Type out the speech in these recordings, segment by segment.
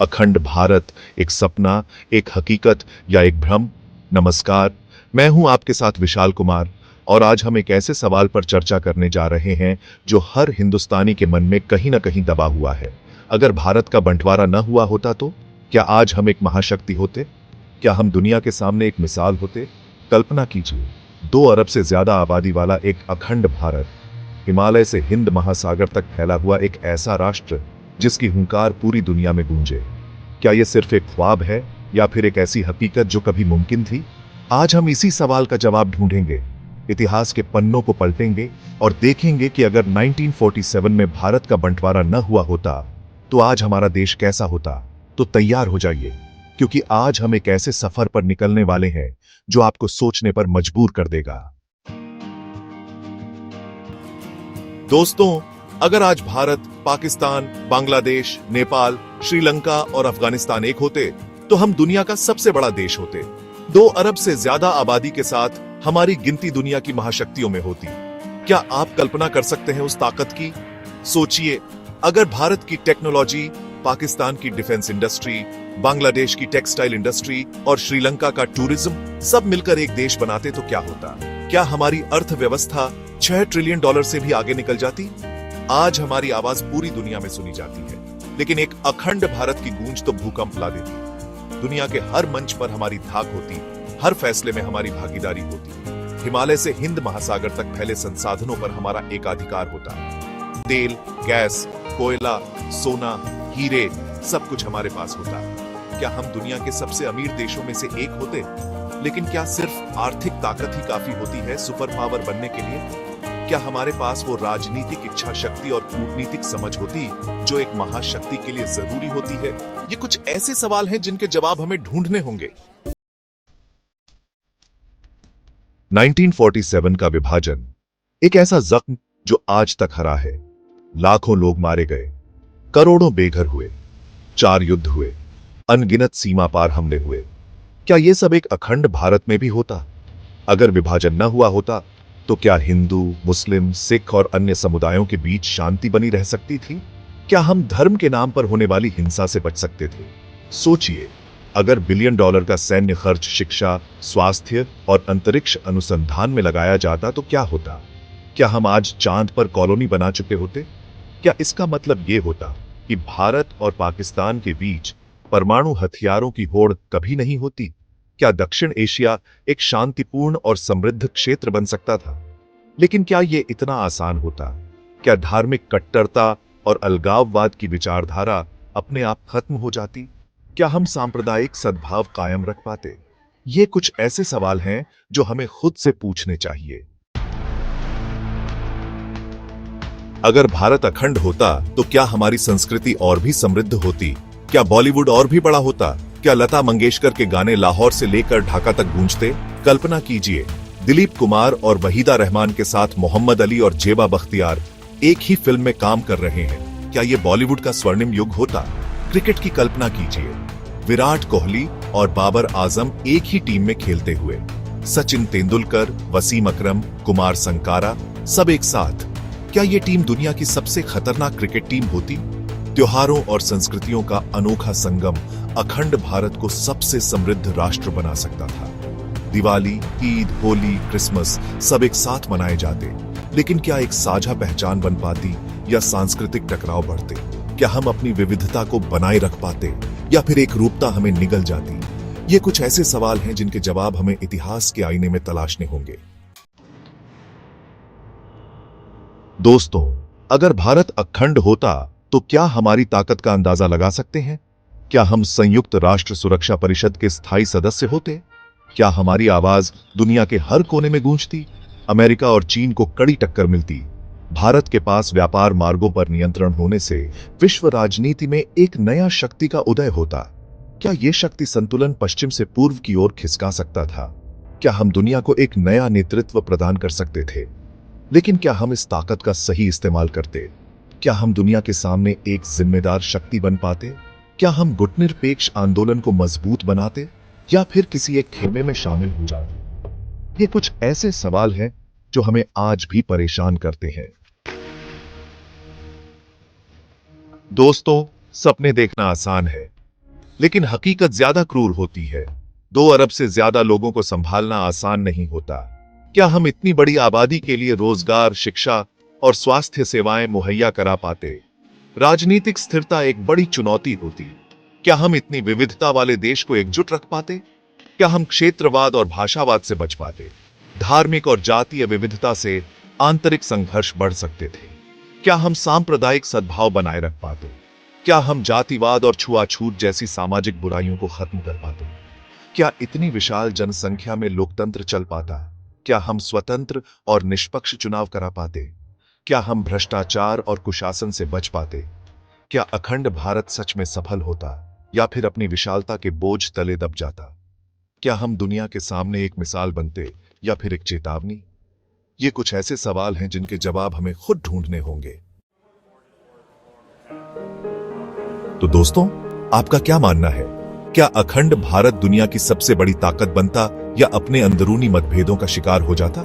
अखंड भारत एक सपना, एक हकीकत या एक भ्रम? नमस्कार, मैं हूं आपके साथ विशाल कुमार और आज हम एक ऐसे सवाल पर चर्चा करने जा रहे हैं जो हर हिंदुस्तानी के मन में कहीं ना कहीं दबा हुआ है। अगर भारत का बंटवारा न हुआ होता तो क्या आज हम एक महाशक्ति होते? क्या हम दुनिया के सामने एक मिसाल होते? कल्पना कीजिए, 2 अरब से ज्यादा आबादी वाला एक अखंड भारत, हिमालय से हिंद महासागर तक फैला हुआ एक ऐसा राष्ट्र जिसकी हुंकार पूरी दुनिया में गूंजे। क्या यह सिर्फ एक ख्वाब है या फिर एक ऐसी हकीकत जो कभी मुमकिन थी? आज हम इसी सवाल का जवाब ढूंढेंगे, इतिहास के पन्नों को पलटेंगे और देखेंगे कि अगर 1947 में भारत का बंटवारा न हुआ होता तो आज हमारा देश कैसा होता। तो तैयार हो जाइए, क्योंकि आज हम एक ऐसे सफर पर निकलने वाले हैं जो आपको सोचने पर मजबूर कर देगा। दोस्तों, अगर आज भारत, पाकिस्तान, बांग्लादेश, नेपाल, श्रीलंका और अफगानिस्तान एक होते तो हम दुनिया का सबसे बड़ा देश होते। 2 अरब से ज्यादा आबादी के साथ हमारी गिनती दुनिया की महाशक्तियों में होती। क्या आप कल्पना कर सकते हैं उस ताकत की? सोचिए, अगर भारत की टेक्नोलॉजी, पाकिस्तान की डिफेंस इंडस्ट्री, बांग्लादेश की टेक्सटाइल इंडस्ट्री और श्रीलंका का टूरिज्म सब मिलकर एक देश बनाते तो क्या होता? क्या हमारी अर्थव्यवस्था $6 ट्रिलियन से भी आगे निकल जाती? आज हमारी आवाज पूरी दुनिया में सुनी जाती है, लेकिन एक अखंड भारत की गूंज तो भूकंप ला देती। दुनिया के हर मंच पर हमारी धाक होती, हर फैसले में हमारी भागीदारी होती। हिमालय से हिंद महासागर तक फैले संसाधनों पर हमारा एकाधिकार होता। तेल, गैस, कोयला, सोना, हीरे, सब कुछ हमारे पास होता। क्या हम दुनिया के सबसे अमीर देशों में से एक होते? लेकिन क्या सिर्फ आर्थिक ताकत ही काफी होती है सुपर पावर बनने के लिए? क्या हमारे पास वो राजनीतिक इच्छा शक्ति और कूटनीतिक समझ होती जो एक महाशक्ति के लिए जरूरी होती है? ये कुछ ऐसे सवाल हैं जिनके जवाब हमें ढूंढने होंगे। 1947 का विभाजन एक ऐसा जख्म जो आज तक हरा है। लाखों लोग मारे गए, करोड़ों बेघर हुए, 4 युद्ध हुए, अनगिनत सीमा पार हमले हुए। क्या यह सब एक अखंड भारत में भी होता? अगर विभाजन न हुआ होता तो क्या हिंदू, मुस्लिम, सिख और अन्य समुदायों के बीच शांति बनी रह सकती थी? क्या हम धर्म के नाम पर होने वाली हिंसा से बच सकते थे? सोचिए, अगर $बिलियन का सैन्य खर्च शिक्षा, स्वास्थ्य और अंतरिक्ष अनुसंधान में लगाया जाता तो क्या होता? क्या हम आज चांद पर कॉलोनी बना चुके होते? क्या इसका मतलब यह होता कि भारत और पाकिस्तान के बीच परमाणु हथियारों की होड़ कभी नहीं होती? क्या दक्षिण एशिया एक शांतिपूर्ण और समृद्ध क्षेत्र बन सकता था? लेकिन क्या यह इतना आसान होता? क्या धार्मिक कट्टरता और अलगाववाद की विचारधारा अपने आप खत्म हो जाती? क्या हम सांप्रदायिक सद्भाव कायम रख पाते? ये कुछ ऐसे सवाल हैं जो हमें खुद से पूछने चाहिए। अगर भारत अखंड होता तो क्या हमारी संस्कृति और भी समृद्ध होती? क्या बॉलीवुड और भी बड़ा होता? क्या लता मंगेशकर के गाने लाहौर से लेकर ढाका तक गूंजते? कल्पना कीजिए, दिलीप कुमार और वहीदा रहमान के साथ मोहम्मद अली और जेबा बख्तियार एक ही फिल्म में काम कर रहे हैं। क्या यह बॉलीवुड का स्वर्णिम युग होता? क्रिकेट की कल्पना कीजिए, विराट कोहली और बाबर आजम एक ही टीम में खेलते हुए, सचिन तेंदुलकर, वसीम अकरम, कुमार संकारा, सब एक साथ। क्या यह टीम दुनिया की सबसे खतरनाक क्रिकेट टीम होती? त्योहारों और संस्कृतियों का अनोखा संगम अखंड भारत को सबसे समृद्ध राष्ट्र बना सकता था। दिवाली, ईद, होली, क्रिसमस सब एक साथ मनाए जाते, लेकिन क्या एक साझा पहचान बन पाती या सांस्कृतिक टकराव बढ़ते? क्या हम अपनी विविधता को बनाए रख पाते या फिर एक रूपता हमें निगल जाती? ये कुछ ऐसे सवाल हैं जिनके जवाब हमें इतिहास के आईने में तलाशने होंगे। दोस्तों, अगर भारत अखंड होता तो क्या हमारी ताकत का अंदाजा लगा सकते हैं? क्या हम संयुक्त राष्ट्र सुरक्षा परिषद के स्थायी सदस्य होते? क्या हमारी आवाज दुनिया के हर कोने में गूंजती? अमेरिका और चीन को कड़ी टक्कर मिलती? भारत के पास व्यापार मार्गों पर नियंत्रण होने से विश्व राजनीति में एक नया शक्ति का उदय होता? क्या यह शक्ति संतुलन पश्चिम से पूर्व की ओर खिसका सकता था? क्या हम दुनिया को एक नया नेतृत्व प्रदान कर सकते थे? लेकिन क्या हम इस ताकत का सही इस्तेमाल करते? क्या हम दुनिया के सामने एक जिम्मेदार शक्ति बन पाते? क्या हम गुटनिरपेक्ष आंदोलन को मजबूत बनाते या फिर किसी एक खेमे में शामिल हो जाते? ये कुछ ऐसे सवाल हैं जो हमें आज भी परेशान करते हैं। दोस्तों, सपने देखना आसान है, लेकिन हकीकत ज्यादा क्रूर होती है। 2 अरब से ज्यादा लोगों को संभालना आसान नहीं होता। क्या हम इतनी बड़ी आबादी के लिए रोजगार, शिक्षा और स्वास्थ्य सेवाएं मुहैया करा पाते? राजनीतिक स्थिरता एक बड़ी चुनौती होती। क्या हम इतनी विविधता वाले देश को एकजुट रख पाते? क्या हम क्षेत्रवाद और भाषावाद से बच पाते? धार्मिक और जातीय विविधता से आंतरिक संघर्ष बढ़ सकते थे। क्या हम सांप्रदायिक सद्भाव बनाए रख पाते? क्या हम जातिवाद और छुआछूत जैसी सामाजिक बुराइयों को खत्म कर पाते? क्या इतनी विशाल जनसंख्या में लोकतंत्र चल पाता? क्या हम स्वतंत्र और निष्पक्ष चुनाव करा पाते? क्या हम भ्रष्टाचार और कुशासन से बच पाते? क्या अखंड भारत सच में सफल होता या फिर अपनी विशालता के बोझ तले दब जाता? क्या हम दुनिया के सामने एक मिसाल बनते या फिर एक चेतावनी? ये कुछ ऐसे सवाल हैं जिनके जवाब हमें खुद ढूंढने होंगे। तो दोस्तों, आपका क्या मानना है? क्या अखंड भारत दुनिया की सबसे बड़ी ताकत बनता या अपने अंदरूनी मतभेदों का शिकार हो जाता?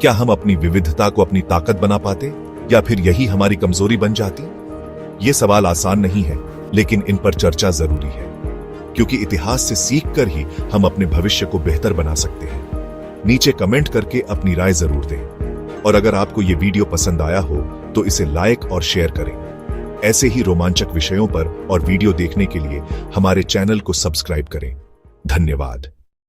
क्या हम अपनी विविधता को अपनी ताकत बना पाते या फिर यही हमारी कमजोरी बन जाती? ये सवाल आसान नहीं है, लेकिन इन पर चर्चा जरूरी है, क्योंकि इतिहास से सीखकर ही हम अपने भविष्य को बेहतर बना सकते हैं। नीचे कमेंट करके अपनी राय जरूर दें। और अगर आपको ये वीडियो पसंद आया हो तो इसे लाइक और शेयर करें। ऐसे ही रोमांचक विषयों पर और वीडियो देखने के लिए हमारे चैनल को सब्सक्राइब करें। धन्यवाद।